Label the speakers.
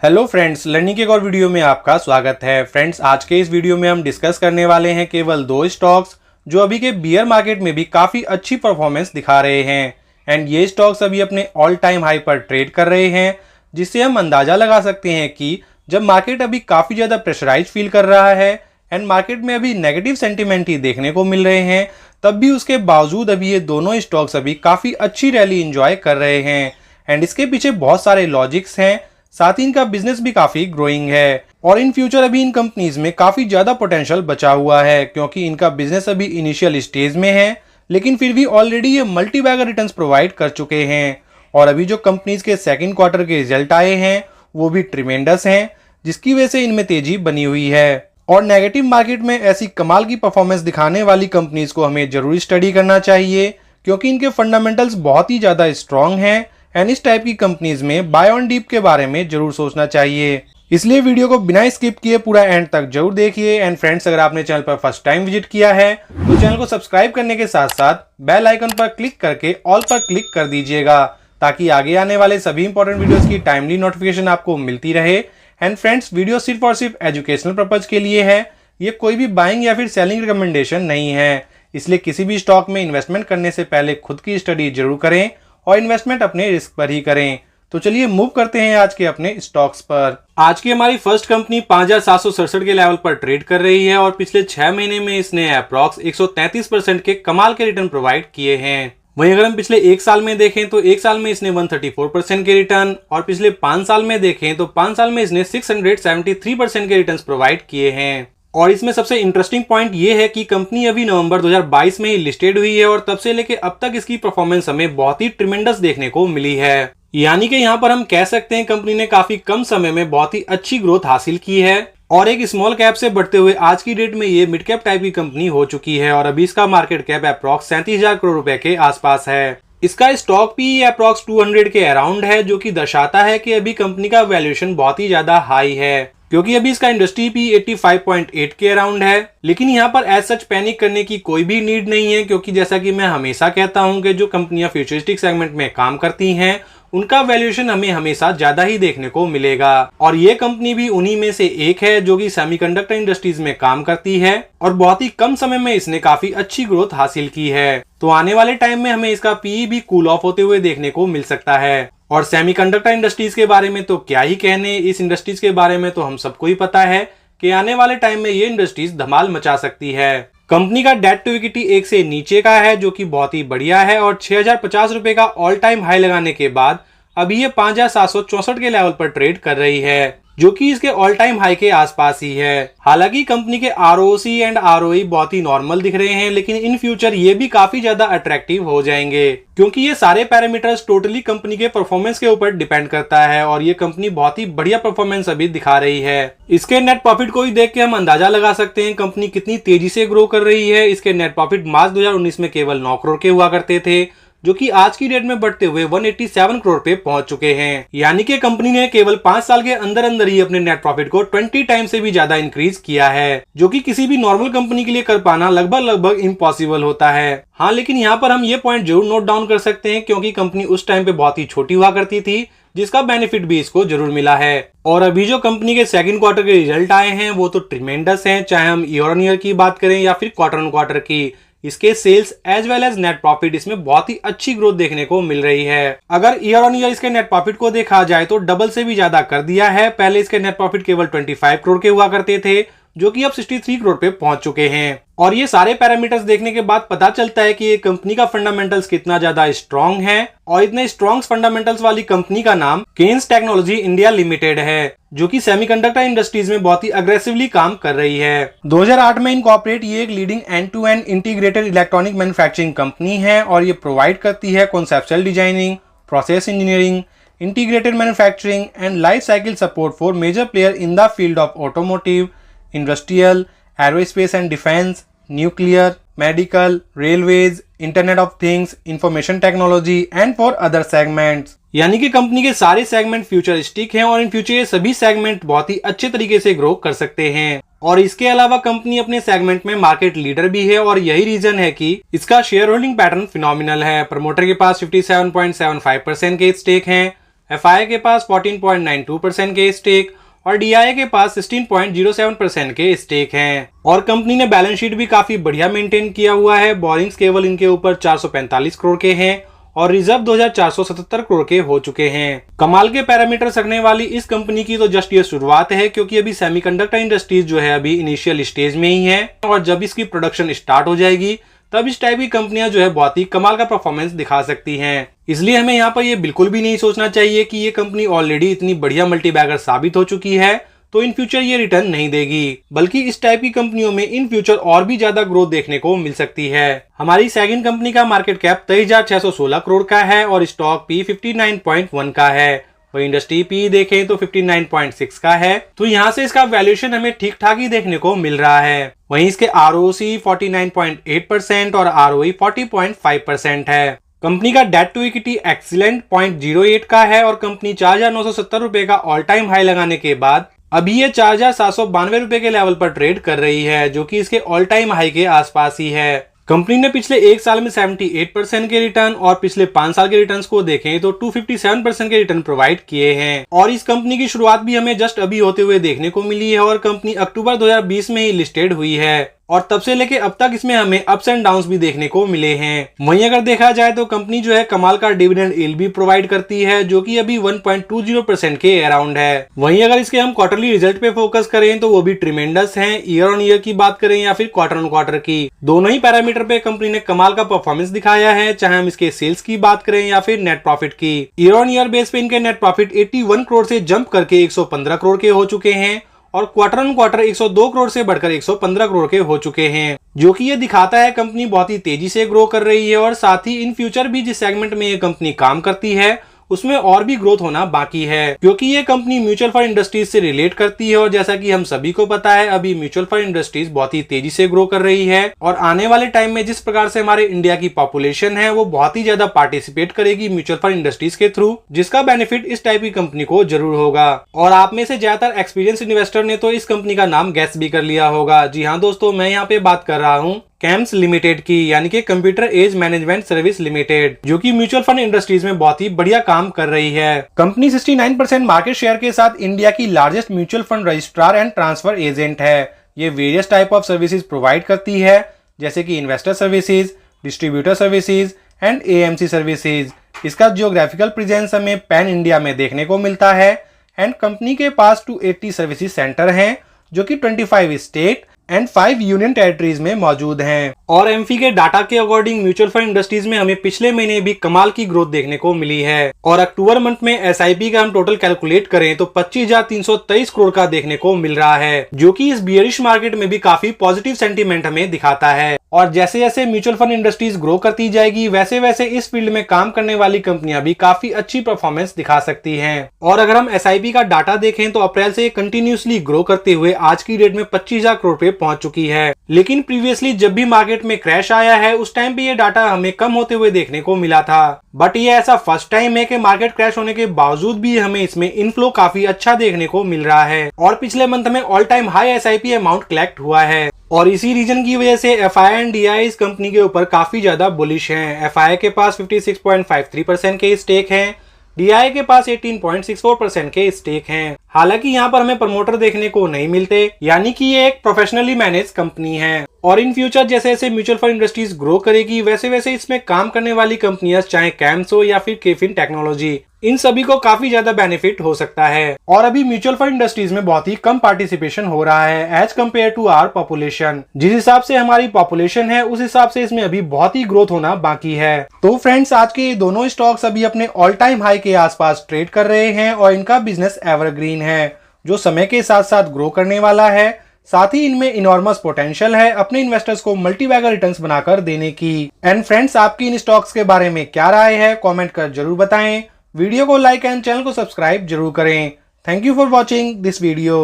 Speaker 1: Hello friends, learning के एक और वीडियो में आपका स्वागत है। फ्रेंड्स, आज के इस वीडियो में हम डिस्कस करने वाले हैं केवल दो स्टॉक्स जो अभी के बियर मार्केट में भी काफ़ी अच्छी परफॉर्मेंस दिखा रहे हैं एंड ये स्टॉक्स अभी अपने ऑल टाइम हाई पर ट्रेड कर रहे हैं, जिससे हम अंदाज़ा लगा सकते हैं कि जब मार्केट अभी काफ़ी ज़्यादा प्रेशराइज फील कर रहा है एंड मार्केट में अभी नेगेटिव सेंटिमेंट ही देखने को मिल रहे हैं, तब भी उसके बावजूद अभी ये दोनों स्टॉक्स अभी काफ़ी अच्छी रैली इंजॉय कर रहे हैं एंड इसके पीछे बहुत सारे लॉजिक्स हैं। साथ ही इनका बिजनेस भी काफी ग्रोइंग है और इन फ्यूचर अभी इन कंपनीज में काफी ज्यादा पोटेंशियल बचा हुआ है, क्योंकि इनका बिजनेस अभी इनिशियल स्टेज में है, लेकिन फिर भी ऑलरेडी ये मल्टी बैगर रिटर्न्स प्रोवाइड कर चुके हैं। और अभी जो कंपनीज के सेकंड क्वार्टर के रिजल्ट आए हैं वो भी ट्रिमेंडस हैं, जिसकी वजह से इनमें तेजी बनी हुई है। और नेगेटिव मार्केट में ऐसी कमाल की परफॉर्मेंस दिखाने वाली कंपनीज को हमें जरूर स्टडी करना चाहिए, क्योंकि इनके फंडामेंटल्स बहुत ही ज्यादा स्ट्रांग हैं एंड इस टाइप की कंपनीज में बाय ऑन डीप के बारे में जरूर सोचना चाहिए। इसलिए वीडियो को बिना स्किप किए पूरा एंड तक जरूर देखिए। एंड फ्रेंड्स, अगर आपने चैनल पर फर्स्ट टाइम विजिट किया है तो चैनल को सब्सक्राइब करने के साथ साथ बेल आइकन पर क्लिक करके ऑल पर क्लिक कर दीजिएगा, ताकि आगे आने वाले सभी इंपॉर्टेंट वीडियोस की टाइमली नोटिफिकेशन आपको मिलती रहे। एंड फ्रेंड्स, वीडियो सिर्फ और सिर्फ एजुकेशनल पर्पज के लिए है, ये कोई भी बाइंग या फिर सेलिंग रिकमेंडेशन नहीं है। इसलिए किसी भी स्टॉक में इन्वेस्टमेंट करने से पहले खुद की स्टडी जरूर करें और इन्वेस्टमेंट अपने रिस्क पर ही करें। तो चलिए मूव करते हैं आज के अपने स्टॉक्स पर। आज की हमारी फर्स्ट कंपनी 5767 के लेवल पर ट्रेड कर रही है और पिछले 6 महीने में इसने अप्रॉक्स 133% के कमाल के रिटर्न प्रोवाइड किए हैं। वहीं अगर हम पिछले एक साल में देखें तो एक साल में इसने 134% के रिटर्न और पिछले 5 साल में देखें तो 5 साल में इसने 673% के रिटर्न प्रोवाइड किए हैं। और इसमें सबसे इंटरेस्टिंग पॉइंट ये है कि कंपनी अभी नवंबर 2022 में ही लिस्टेड हुई है और तब से लेके अब तक इसकी परफॉर्मेंस हमें बहुत ही ट्रिमेंडस देखने को मिली है। यानी कि यहाँ पर हम कह सकते हैं कंपनी ने काफी कम समय में बहुत ही अच्छी ग्रोथ हासिल की है और एक स्मॉल कैप से बढ़ते हुए आज की डेट में ये मिड कैप टाइप की कंपनी हो चुकी है और अभी इसका मार्केट कैप अप्रॉक्स 37,000 करोड़ रुपए के आसपास है। इसका स्टॉक भी अप्रॉक्स 200 के अराउंड है, जो कि दर्शाता है कि अभी कंपनी का वैल्यूएशन बहुत ही ज्यादा हाई है, क्योंकि अभी इसका इंडस्ट्री पी 85.8 के अराउंड है। लेकिन यहाँ पर एज सच पैनिक करने की कोई भी नीड नहीं है, क्योंकि जैसा कि मैं हमेशा कहता हूँ कि जो कंपनियां फ्यूचरिस्टिक सेगमेंट में काम करती हैं उनका वैल्यूएशन हमें हमेशा ज्यादा ही देखने को मिलेगा और ये कंपनी भी उन्हीं में से एक है जो कि सेमीकंडक्टर इंडस्ट्रीज में काम करती है और बहुत ही कम समय में इसने काफी अच्छी ग्रोथ हासिल की है। तो आने वाले टाइम में हमें इसका पीई भी कूल ऑफ होते हुए देखने को मिल सकता है। और सेमीकंडक्टर इंडस्ट्रीज के बारे में तो क्या ही कहने, इस इंडस्ट्रीज के बारे में तो हम सबको ही पता है कि आने वाले टाइम में ये इंडस्ट्रीज धमाल मचा सकती है। कंपनी का डेट टू इक्विटी 1 से नीचे का है, जो कि बहुत ही बढ़िया है और 6050 रुपए का ऑल टाइम हाई लगाने के बाद अभी ये 5764 के लेवल पर ट्रेड कर रही है, जो कि इसके ऑल टाइम हाई के आसपास ही है। हालांकि कंपनी के आरओसी एंड आरओई बहुत ही नॉर्मल दिख रहे हैं, लेकिन इन फ्यूचर ये भी काफी ज्यादा अट्रैक्टिव हो जाएंगे, क्योंकि ये सारे पैरामीटर्स टोटली कंपनी के परफॉर्मेंस के ऊपर डिपेंड करता है और ये कंपनी बहुत ही बढ़िया परफॉर्मेंस अभी दिखा रही है। इसके नेट प्रॉफिट को ही देख के हम अंदाजा लगा सकते हैं कंपनी कितनी तेजी से ग्रो कर रही है। इसके नेट प्रॉफिट मार्च 2019 में केवल 9 करोड़ के हुआ करते थे, जो कि आज की डेट में बढ़ते हुए 187 करोड़ पे पहुंच चुके हैं। यानी कि कंपनी ने केवल 5 साल के अंदर अंदर ही अपने नेट प्रॉफिट को 20 टाइम से भी ज्यादा इंक्रीज किया है, जो कि किसी भी नॉर्मल कंपनी के लिए कर पाना लगभग इम्पॉसिबल होता है। हाँ, लेकिन यहाँ पर हम ये पॉइंट जरूर नोट डाउन कर सकते हैं, क्योंकि कंपनी उस टाइम पे बहुत ही छोटी हुआ करती थी, जिसका बेनिफिट भी इसको जरूर मिला है। और अभी जो कंपनी के सेकंड क्वार्टर के रिजल्ट आए हैं वो तो ट्रिमेंडस हैं, चाहे हम ईयर ऑन ईयर की बात करें या फिर क्वार्टर ऑन क्वार्टर की। इसके sales as well as net profit इसमें बहुत ही अच्छी ग्रोथ देखने को मिल रही है। अगर ईयर ऑन ईयर इसके नेट प्रॉफिट को देखा जाए तो डबल से भी ज्यादा कर दिया है। पहले इसके नेट प्रॉफिट केवल 25 करोड़ के हुआ करते थे, जो कि अब 63 करोड़ पे पहुंच चुके हैं। और ये सारे पैरामीटर्स देखने के बाद पता चलता है कि ये कंपनी का फंडामेंटल्स कितना ज्यादा स्ट्रांग है और इतने स्ट्रांग फंडामेंटल्स वाली कंपनी का नाम केन्स टेक्नोलॉजी इंडिया लिमिटेड है, जो कि सेमीकंडक्टर इंडस्ट्रीज में बहुत ही अग्रेसिवली काम कर रही है। 2008 में इनकॉर्पोरेट ये एक leading end to end integrated electronic manufacturing company है और ये प्रोवाइड करती है conceptual designing, process engineering, integrated manufacturing and life cycle support for major player in the field of automotive, industrial, aerospace and defence, nuclear, medical, railways, internet of things, information technology and for other segments. यानी कि company के सारे segment futuristic हैं और in future ये सभी segment बहुत ही अच्छे तरीके से ग्रो कर सकते हैं। और इसके अलावा कंपनी अपने सेगमेंट में मार्केट लीडर भी है और यही रीजन है कि इसका शेयर होल्डिंग पैटर्न फिनोमिनल है। प्रमोटर के पास 57.75% के स्टेक हैं, FII के पास 14.92% के स्टेक और DIA के पास 16.07% के स्टेक हैं। और कंपनी ने बैलेंस शीट भी काफी बढ़िया मेंटेन किया हुआ है। बोरिंग्स केवल इनके ऊपर 445 करोड़ के हैं और रिजर्व 2477 करोड़ के हो चुके हैं। कमाल के पैरामीटर्स रखने वाली इस कंपनी की तो जस्ट ये शुरुआत है, क्योंकि अभी सेमीकंडक्टर इंडस्ट्रीज जो है अभी इनिशियल स्टेज में ही है और जब इसकी प्रोडक्शन स्टार्ट हो जाएगी तब इस टाइप की कंपनियां जो है बहुत ही कमाल का परफॉर्मेंस दिखा सकती हैं। इसलिए हमें यहाँ पर ये बिल्कुल भी नहीं सोचना चाहिए कि ये कंपनी ऑलरेडी इतनी बढ़िया मल्टीबैगर साबित हो चुकी है तो इन फ्यूचर ये रिटर्न नहीं देगी, बल्कि इस टाइप की कंपनियों में इन फ्यूचर और भी ज्यादा ग्रोथ देखने को मिल सकती है। हमारी सेकंड कंपनी का मार्केट कैप 23,616 करोड़ का है और स्टॉक पी 59.1 का है। वही इंडस्ट्री पी देखें तो 59.6 का है, तो यहाँ से इसका वैल्यूएशन हमें ठीक ठाक ही देखने को मिल रहा है। वहीं इसके ROC 49.8% और ROE 40.5% है। कंपनी का डेट टू इक्विटी एक्सीलेंट 0.08 का है और कंपनी 4,970 रुपए का ऑल टाइम हाई लगाने के बाद अभी ये 4,792 रुपए के लेवल पर ट्रेड कर रही है, जो कि इसके ऑल टाइम हाई के आसपास ही है। कंपनी ने पिछले एक साल में 78% के रिटर्न और पिछले 5 साल के रिटर्न्स को देखें तो 257% के रिटर्न प्रोवाइड किए हैं। और इस कंपनी की शुरुआत भी हमें जस्ट अभी होते हुए देखने को मिली है और कंपनी अक्टूबर 2020 में ही लिस्टेड हुई है और तब से लेके अब तक इसमें हमें अप्स एंड डाउन्स भी देखने को मिले हैं। वहीं अगर देखा जाए तो कंपनी जो है कमाल का डिविडेंड यील्ड भी प्रोवाइड करती है, जो कि अभी 1.20% के अराउंड है। वहीं अगर इसके हम क्वार्टरली रिजल्ट पे फोकस करें तो वो भी ट्रिमेंडस हैं। ईयर ऑन ईयर की बात करें या फिर क्वार्टर ऑन क्वार्टर की, दोनों ही पैरामीटर पे कंपनी ने कमाल का परफॉर्मेंस दिखाया है, चाहे हम इसके सेल्स की बात करें या फिर नेट प्रॉफिट की। ईयर ऑन ईयर बेस पे इनके नेट प्रॉफिट 81 करोड़ से जंप करके 115 करोड़ के हो चुके हैं और क्वार्टर ऑन क्वार्टर 102 करोड़ से बढ़कर 115 करोड़ के हो चुके हैं, जो कि ये दिखाता है कंपनी बहुत ही तेजी से ग्रो कर रही है और साथ ही इन फ्यूचर भी जिस सेगमेंट में ये कंपनी काम करती है उसमें और भी ग्रोथ होना बाकी है, क्योंकि ये कंपनी म्यूचुअल फंड इंडस्ट्रीज से रिलेट करती है और जैसा कि हम सभी को पता है अभी म्यूचुअल फंड इंडस्ट्रीज बहुत ही तेजी से ग्रो कर रही है और आने वाले टाइम में जिस प्रकार से हमारे इंडिया की पॉपुलेशन है वो बहुत ही ज्यादा पार्टिसिपेट करेगी म्यूचुअल फंड इंडस्ट्रीज के थ्रू, जिसका बेनिफिट इस टाइप की कंपनी को जरूर होगा। और आप में से ज्यादातर एक्सपीरियंस इन्वेस्टर ने तो इस कंपनी का नाम गैस भी कर लिया होगा। जी हाँ दोस्तों, मैं यहाँ पे बात कर रहा हूँ कैम्स लिमिटेड की, यानी कि computer age management service limited, जो कि म्यूचुअल फंड इंडस्ट्रीज में बहुत ही बढ़िया काम कर रही है। कंपनी 69% मार्केट शेयर के साथ इंडिया की largest mutual fund registrar and transfer agent है। ये various type of services provide करती है, जैसे कि investor services, distributor services and AMC services. इसका जियोग्राफिकल प्रेजेंस हमें पैन इंडिया में देखने को मिलता है एंड कंपनी के पास 280 सर्विसेज सेंटर हैं, जो कि 25 स्टेट एंड 5 यूनियन टेरिटरीज में मौजूद हैं। और एमफी के डाटा के अकॉर्डिंग म्यूचुअल फंड इंडस्ट्रीज में हमें पिछले महीने भी कमाल की ग्रोथ देखने को मिली है और अक्टूबर मंथ में SIP का हम टोटल कैलकुलेट करें तो 25,323 करोड़ का देखने को मिल रहा है, जो कि इस बियरिश मार्केट में भी काफी पॉजिटिव सेंटीमेंट हमें दिखाता है। और जैसे जैसे म्यूचुअल फंड इंडस्ट्रीज ग्रो करती जाएगी वैसे वैसे इस फील्ड में काम करने वाली कंपनियां भी काफी अच्छी परफॉर्मेंस दिखा सकती हैं। और अगर हम SIP का डाटा देखें तो अप्रैल से कंटिन्यूसली ग्रो करते हुए आज की डेट में 25,000 करोड़ पे पहुंच चुकी है। लेकिन प्रीवियसली जब भी मार्केट में क्रैश आया है उस टाइम पे ये डाटा हमें कम होते हुए देखने को मिला था, बट ये ऐसा फर्स्ट टाइम है कि मार्केट क्रैश होने के बावजूद भी हमें इसमें इनफ्लो काफी अच्छा देखने को मिल रहा है और पिछले मंथ में all time high SIP amount collect हुआ है। और इसी रीजन की वजह से FII एंड DIA इस कंपनी के ऊपर काफी ज्यादा बुलिश हैं। FII के पास 56.53% के स्टेक हैं, DIA के पास 18.64% के स्टेक हैं। हालांकि यहाँ पर हमें प्रमोटर देखने को नहीं मिलते, यानी कि ये एक प्रोफेशनली मैनेज कंपनी है। और इन फ्यूचर जैसे जैसे म्यूचुअल फंड इंडस्ट्रीज ग्रो करेगी वैसे वैसे इसमें काम करने वाली कंपनियां चाहे कैम्स हो या फिर केफिन टेक्नोलॉजी, इन सभी को काफी ज्यादा बेनिफिट हो सकता है। और अभी म्यूचुअल फंड इंडस्ट्रीज में बहुत ही कम पार्टिसिपेशन हो रहा है as compared to our population. जिस हिसाब से हमारी पॉपुलेशन है उस हिसाब से इसमें अभी बहुत ही ग्रोथ होना बाकी है। तो फ्रेंड्स, आज के ये दोनों स्टॉक्स अभी अपने ऑल टाइम हाई के आसपास ट्रेड कर रहे हैं और इनका बिजनेस एवरग्रीन है, जो समय के साथ साथ ग्रो करने वाला है। साथ ही इनमें इनॉर्मस पोटेंशियल है अपने इन्वेस्टर्स को मल्टीबैगर रिटर्न्स बनाकर देने की। एंड फ्रेंड्स, आपकी इन स्टॉक्स के बारे में क्या राय है कमेंट कर जरूर बताएं। वीडियो को लाइक एंड चैनल को सब्सक्राइब जरूर करें। Thank you for watching this video.